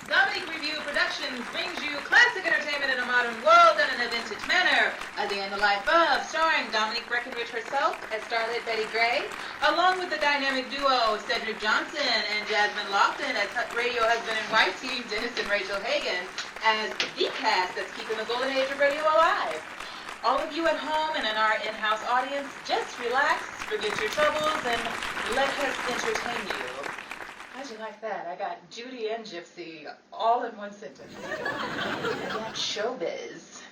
Dominique Review Productions brings you classic entertainment in a modern world done in a vintage manner. A Day in the Life of, starring Dominique Breckenridge herself as starlet Betty Gray, along with the dynamic duo Cedric Johnson and Jasmine Lofton as radio husband and wife team Dennis and Rachael Hagan as the cast that's keeping the golden age of radio alive. All of you at home and in our in-house audience, just relax, forget your troubles, and let us entertain you. How'd you like that? I got Judy and Gypsy all in one sentence. That's showbiz,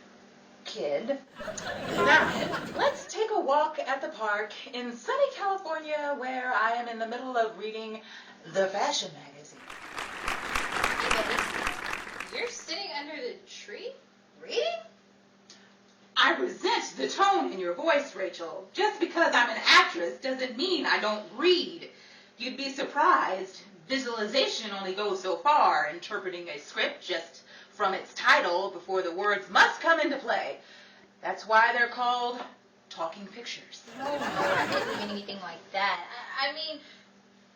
kid. Now, let's take a walk at the park in sunny California where I am in the middle of reading the fashion magazine. Hey, Betty, you're sitting under the tree? Reading? I resent the tone in your voice, Rachael. Just because I'm an actress doesn't mean I don't read. You'd be surprised. Visualization only goes so far, interpreting a script just from its title before the words must come into play. That's why they're called talking pictures. No, I didn't mean anything like that. I mean,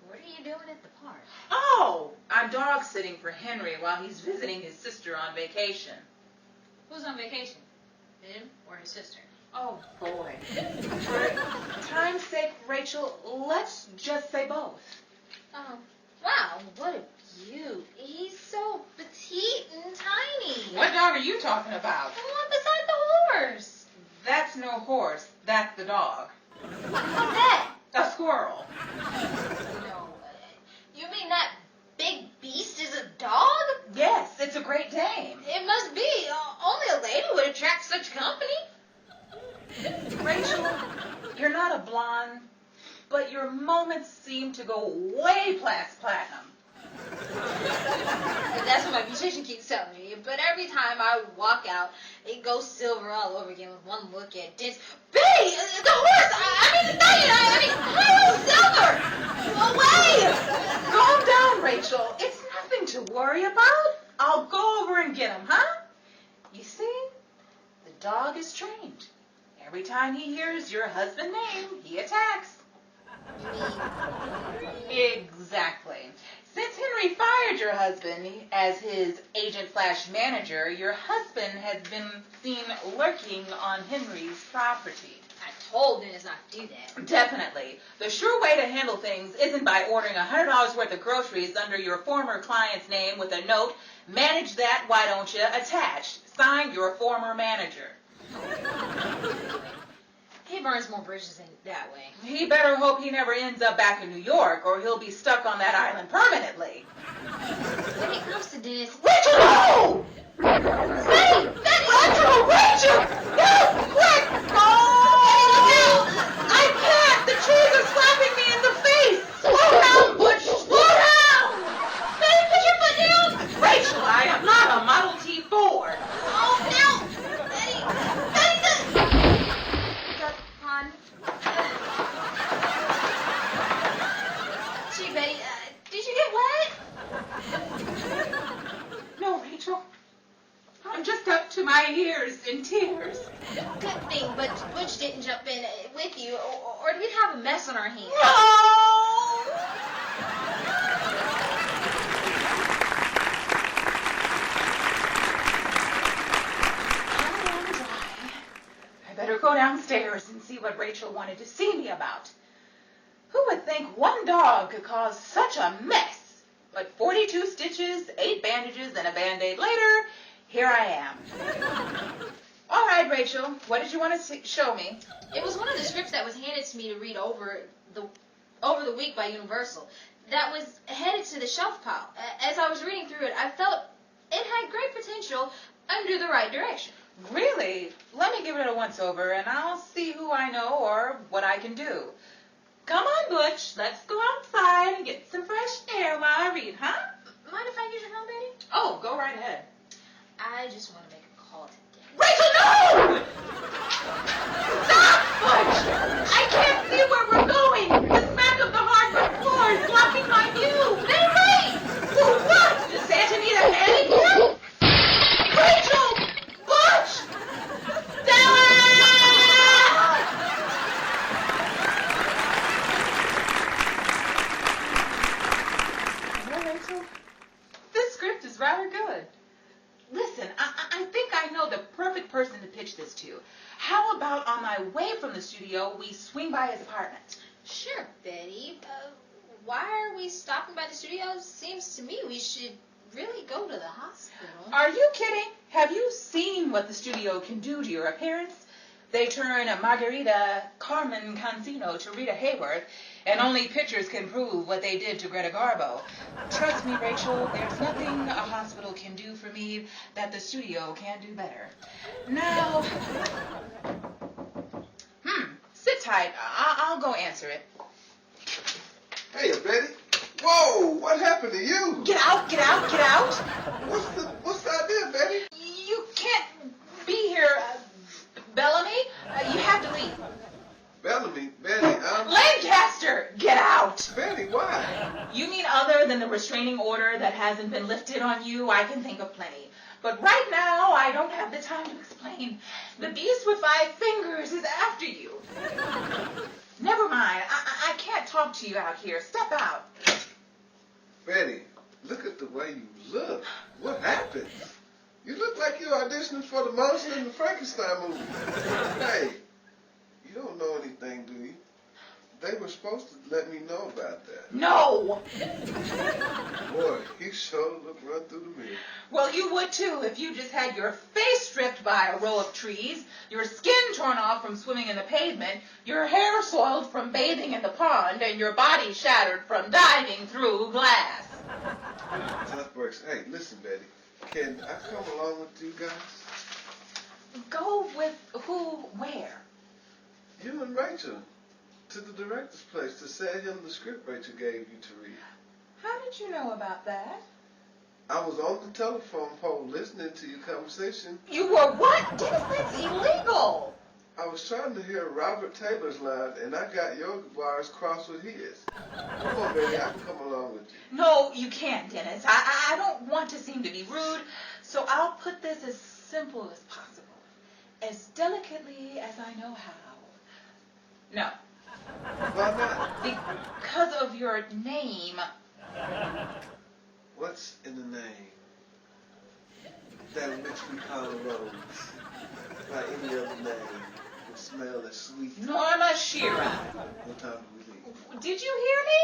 what are you doing at the park? Oh, I'm dog sitting for Henry while he's visiting his sister on vacation. Who's on vacation? Him or his sister? Oh, boy. For time's sake, Rachael, let's just say both. Oh, wow, what a beaut. He's so petite and tiny. What dog are you talking about? The one beside the horse. That's no horse. That's the dog. What's that? A squirrel. No. You mean that big beast is a dog? Yes, it's a Great Dane. It must be. Only a lady would attract such company. Rachael, you're not a blonde, but your moments seem to go way past platinum. That's what my musician keeps telling me. But every time I walk out, it goes silver all over again with one look at Dents. Betty! The horse! I mean, the stallion! I mean, Calm down, Rachel. It's nothing to worry about. I'll go over and get him, huh? You see, the dog is trained. Every time he hears your husband's name, he attacks. Exactly. Since Henry fired your husband as his agent/manager, your husband has been seen lurking on Henry's property. I told Dennis not to do that. Definitely. The sure way to handle things isn't by ordering $100 worth of groceries under your former client's name with a note, "Manage that, why don't you?" attached. Signed, your former manager. He burns more bridges that way. He better hope he never ends up back in New York, or he'll be stuck on that island permanently. When it comes to Dennis... Rachel, no! Betty! Rachel! No! Quick! No! I can't! The trees are slapping me in the face! Slow down, Butch! Slow down! Betty, put your foot down! Rachel, I am not a Model T Ford. Oh, no! Betty! Gee, Betty, did you get wet? No, Rachel. I'm just up to my ears in tears. Good thing, but Butch didn't jump in with you, or we'd have a mess on our hands. No! I'm dry. I better go downstairs and see what Rachel wanted to see me about. Who would think one dog could cause such a mess? But 42 stitches, 8 bandages, and a Band-Aid later, here I am. All right, Rachel, what did you want to show me? It was one of the scripts that was handed to me to read over the week by Universal. That was headed to the shelf pile. As I was reading through it, I felt it had great potential under the right direction. Really? Let me give it a once-over, and I'll see who I know or what I can do. Come on, Butch. Let's go outside and get some fresh air while I read, huh? Mind if I use your phone, Betty? Oh, go right ahead. I just want to make a call today. Rachel, no! Stop, Butch! I can't see where we're going. The smack of the hardwood floor is blocking my view. Betty, wait! For what? Does Santa need a handicap? Rachel! Butch! Stella! Rachel, this script is rather good. Listen, I think I know the perfect person to pitch this to. How about on my way from the studio, we swing by his apartment? Sure, Betty. Why are we stopping by the studio? Seems to me we should really go to the hospital. Are you kidding? Have you seen what the studio can do to your appearance? They turn a Margarita Carmen Cancino to Rita Hayworth, and only pictures can prove what they did to Greta Garbo. Trust me, Rachel, there's nothing a hospital can do for me that the studio can't do better. Now, sit tight. I'll go answer it. Hey, Betty. Whoa, what happened to you? Get out, get out, get out. What's the idea, Betty? You can't be here, Bellamy. You have to leave. Bellamy, Betty, Lancaster, get out. Betty, why? You mean other than the restraining order that hasn't been lifted on you? I can think of plenty. But right now, I don't have the time to explain. The beast with 5 fingers is after you. Never mind. I can't talk to you out here. Step out. Betty, look at the way you look. What happened? You look like you're auditioning for the monster in the Frankenstein movie. Hey, you don't know anything, do you? They were supposed to let me know about that. No! Boy, you sure look run through the mirror. Well, you would too if you just had your face stripped by a row of trees, your skin torn off from swimming in the pavement, your hair soiled from bathing in the pond, and your body shattered from diving through glass. Tough breaks. Hey, listen, Betty. Can I come along with you guys? Go with who, where? You and Rachel. To the director's place to send him the script Rachel gave you to read. How did you know about that? I was on the telephone pole listening to your conversation. You were what? Dennis, that's illegal. I was trying to hear Robert Taylor's line, and I got your wires crossed with his. Come on, baby, I can come along with you. No, you can't, Dennis. I don't want to seem to be rude, so I'll put this as simple as possible. As delicately as I know how. No. Why not? Because of your name. What's in the name? That which we call a rose. By any other name would smell as sweet. Norma Shearer. What time do we leave? Did you hear me?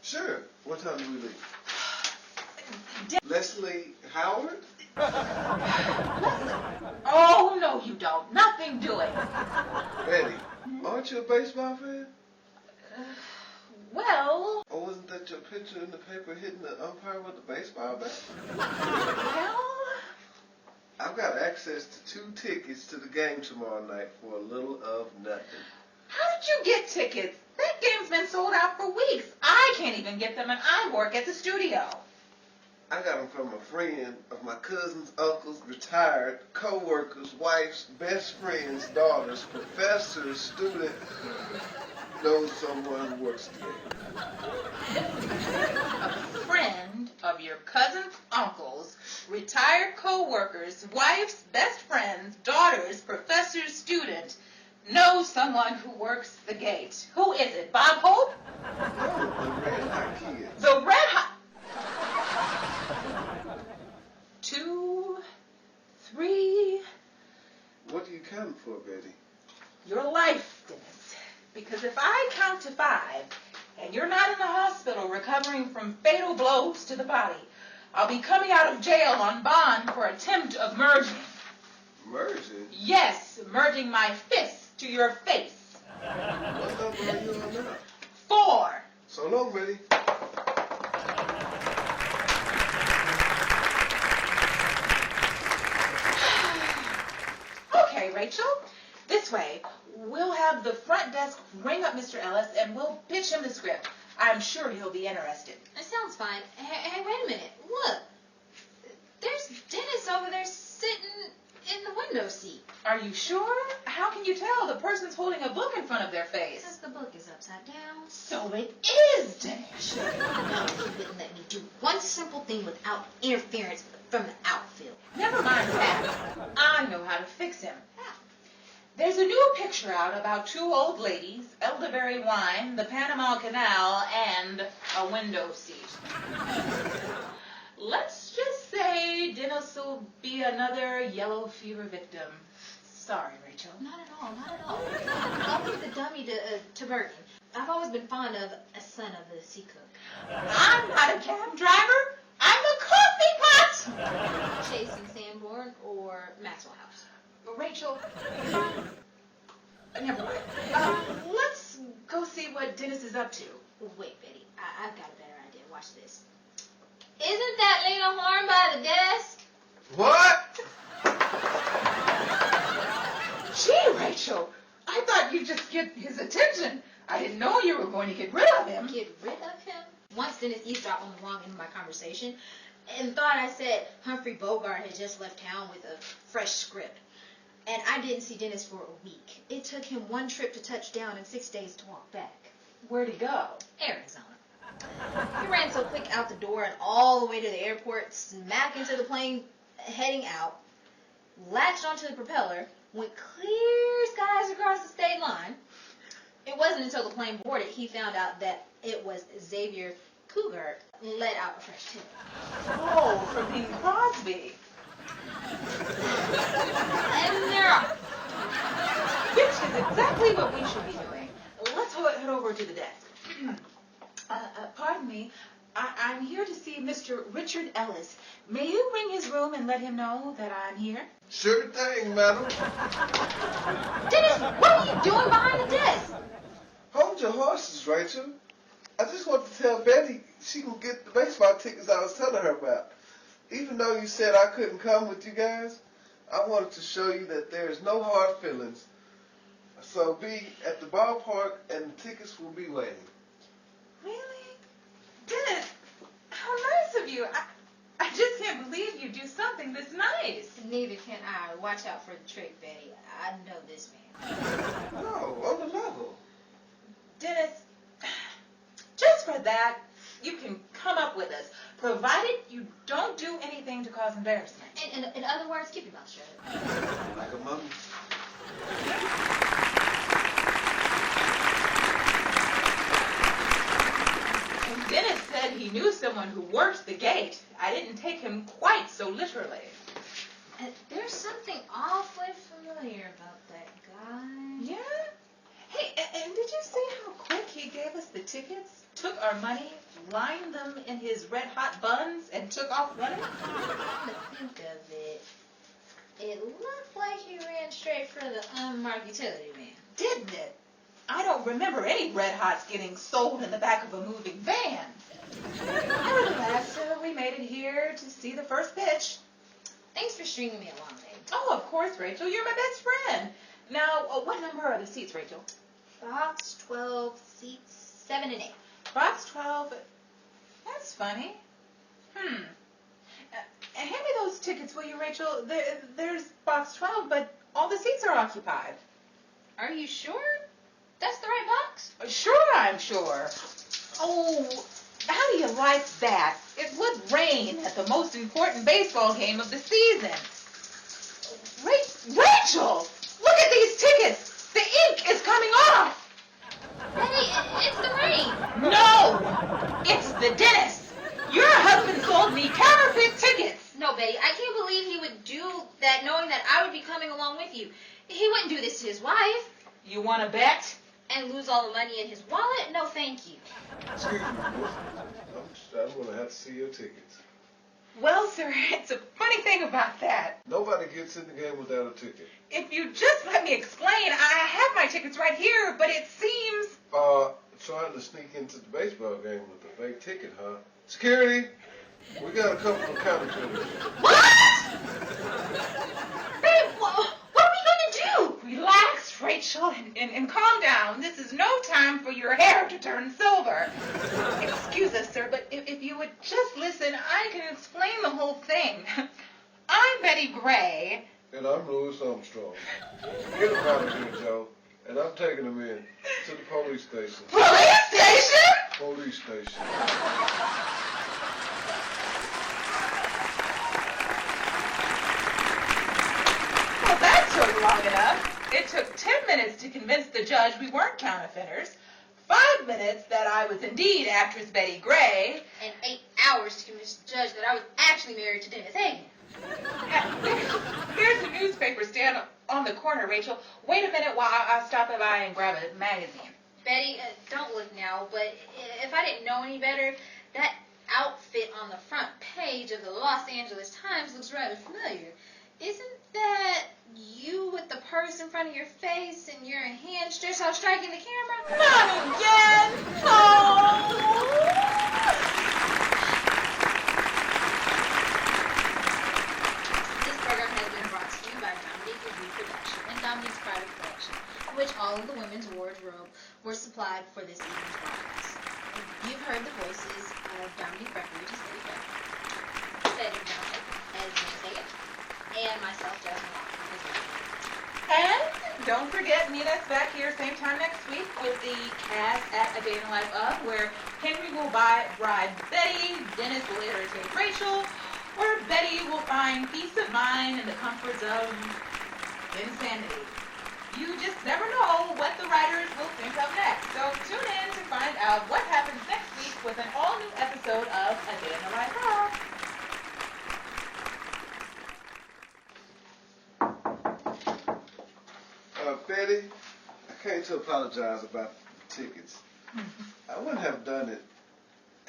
Sure. What time do we leave? Leslie Howard? Oh, no, you don't. Nothing doing. Betty, aren't you a baseball fan? Well, Or wasn't that your picture in the paper hitting the umpire with a baseball bat? well, I've got access to 2 tickets to the game tomorrow night for a little of nothing. how did you get tickets? That game's been sold out for weeks. I can't even get them, and I work at the studio. I got them from a friend of my cousin's uncle's, retired, co-workers, wife's, best friend's, daughters, professors, student, knows someone who works there. A friend of your cousin's uncle's, retired co-workers, wife's best friends, daughters, professor's student, knows someone who works the gate. Who is it, Bob Hope? No, the Red Hot Kid. The Red Hot... 2, 3... What are you counting for, Betty? Your life, Dennis. Because if I count to 5, and you're not in the hospital recovering from fatal blows to the body, I'll be coming out of jail on bond for attempt of merging. Merging? Yes, merging my fist to your face. What number are you on now? 4. So long, Betty. Okay, Rachel. This way. We'll have the front desk ring up Mr. Ellis and we'll pitch him the script. I'm sure he'll be interested. That sounds fine. Hey, wait a minute. Look. There's Dennis over there sitting in the window seat. Are you sure? How can you tell? The person's holding a book in front of their face. Because the book is upside down. So it is Dennis. No, he wouldn't let me do one simple thing without interference from the outfield. Never mind that. I know how to fix him. There's a new picture out about 2 old ladies, elderberry wine, the Panama Canal, and a window seat. Let's just say another yellow fever victim. Sorry, Rachel. Not at all, not at all. I'll leave the dummy to Bergen. I've always been fond of a son of the sea cook. I'm not a cab driver. I'm a coffee pot. Chasing Sanborn or Maxwell House. Rachel, never mind. Let's go see what Dennis is up to. Wait, Betty. I've got a better idea. Watch this. Isn't that Lena Horn by the desk? What? Gee, Rachel, I thought you'd just get his attention. I didn't know you were going to get rid of him. Get rid of him? Once Dennis eavesdropped on the wrong end of my conversation and thought I said Humphrey Bogart had just left town with a fresh script. And I didn't see Dennis for a week. It took him one trip to touch down and 6 days to walk back. Where'd he go? Arizona. He ran so quick out the door and all the way to the airport, smack into the plane heading out, latched onto the propeller, went clear skies across the state line. It wasn't until the plane boarded he found out that it was Xavier Cougar let out a fresh tip. Oh, from Bing Crosby. And they're off. Which is exactly what we should be doing. Let's head over to the desk. Pardon me. I'm here to see Mr. Richard Ellis. May you ring his room and let him know that I'm here? Sure thing, madam. Dennis, what are you doing behind the desk? Hold your horses, Rachel. I just want to tell Betty she can get the baseball tickets I was telling her about. Even though you said I couldn't come with you guys, I wanted to show you that there is no hard feelings. So be at the ballpark and the tickets will be waiting. Really? Dennis, how nice of you. I just can't believe you do something this nice. Neither can I. Watch out for the trick, Betty. I know this man. No, on the level. Dennis, just for that, you can come up with us, provided you don't do anything to cause embarrassment. In other words, keep your mouth shut. Like a mummy. And Dennis said he knew someone who worked the gate. I didn't take him quite so literally. There's something awfully familiar about that guy. Yeah? Hey, and did you see how quick he gave us the tickets? Took our money, lined them in his red-hot buns, and took off running? Come to think of it, it looked like he ran straight for the unmarked utility man. Didn't it? I don't remember any Red Hots getting sold in the back of a moving van. Nevertheless, we made it here to see the first pitch. Thanks for stringing me along, babe. Oh, of course, Rachel. You're my best friend. Now, what number are the seats, Rachel? Box 12, seats 7 and 8. Box 12. That's funny. Hand me those tickets, will you, Rachel? There's box 12, but all the seats are occupied. Are you sure? That's the right box? Sure, I'm sure. Oh, how do you like that? It would rain at the most important baseball game of the season. Rachel, look at these tickets. The ink is coming off. Betty, it's the rain. No, it's the dentist. Your husband sold me counterfeit tickets. No, Betty, I can't believe he would do that knowing that I would be coming along with you. He wouldn't do this to his wife. You want to bet? And lose all the money in his wallet? No, thank you. Excuse me, miss. I'm going to have to see your tickets. Well, sir, it's a funny thing about that. Nobody gets in the game without a ticket. If you just let me explain, I have my tickets right here, but it seems... Trying to sneak into the baseball game with a fake ticket, huh? Security, we got a couple of counterfeiters. What? Babe, what are we going to do? Relax, Rachel, and calm down. This is no time for your hair to turn silver. Excuse us, sir, but if you would just listen, I can explain the whole thing. I'm Betty Gray. And I'm Louis Armstrong. Get him out of here, Joe. And I'm taking him in to the police station. Police station? Police station. Well, that took long enough. It took 10 minutes to convince the judge we weren't counterfeiters, 5 minutes that I was indeed actress Betty Gray, And 8 hours to convince the judge that I was actually married to Dennis Hagen. Here's the newspaper stand on the corner, Rachel. Wait a minute while I stop by and grab a magazine. Betty, don't look now, but if I didn't know any better, that outfit on the front page of the Los Angeles Times looks rather familiar. Isn't that you with the purse in front of your face and your hand stretched out striking the camera? Not again! Oh! This program has been brought to you by Dominique Review Production and Dominique's Private Collection, in which all of the women's wardrobe were supplied for this evening's broadcast. You've heard the voices of Dominique Breckenridge as Betty Gray, Betty Dominic as Dennis Hagen, and myself, Jasmine Lawson, as well. And don't forget, meet us back here same time next week with the cast at A Day in the Life of, where Henry will bride Betty, Dennis will irritate Rachel, or Betty will find peace of mind in the comforts of insanity. You just never know what the writers will think of next. So tune in to find out what happens next week with an all-new episode of A Day in the Life of. Betty, I came to apologize about the tickets. I wouldn't have done it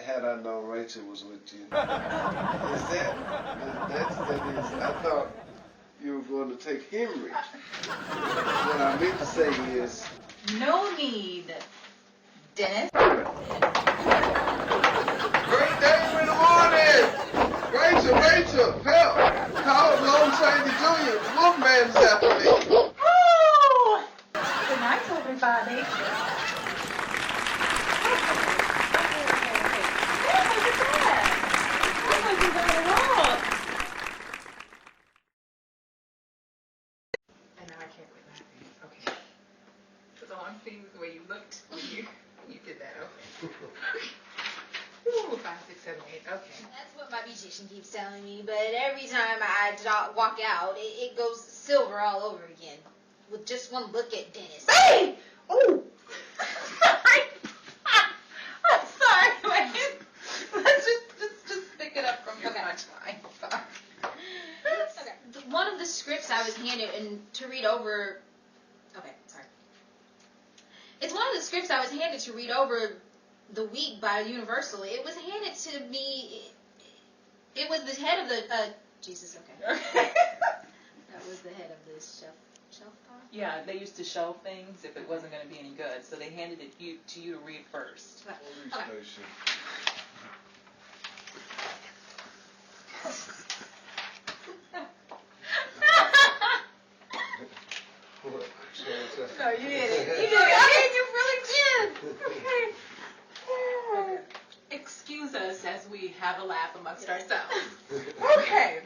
had I known Rachel was with you. That's, I thought you were going to take Henry. What I meant to say is... No need, Dennis. Great day in the morning! Rachel, help! Call Lone Sandy Jr. The Wolfman is after me. Good night, everybody. Okay. Oh, look at that. Oh, look at that at all. And now I can't quit laughing. Okay. Because all I'm seeing is the way you looked when you did that. Okay. Ooh, 5, 6, 7, 8. Okay. That's what my musician keeps telling me, but every time I walk out, it goes silver all over again. With just one look at Dennis. Hey! Oh! I'm sorry. Wait. Let's just pick it up from your punchline. Sorry. Okay. One of the scripts I was handed and to read over. Okay, sorry. It's one of the scripts I was handed to read over the week by Universal. It was handed to me. It was the head of the. Jesus. Okay. That was the head of the shelf pile. Yeah, they used to shelve things if it wasn't going to be any good, so they handed it to you to read first. Okay. No, you did it. You did it. Okay, you really did. Okay. Excuse us as we have a laugh amongst ourselves. Okay.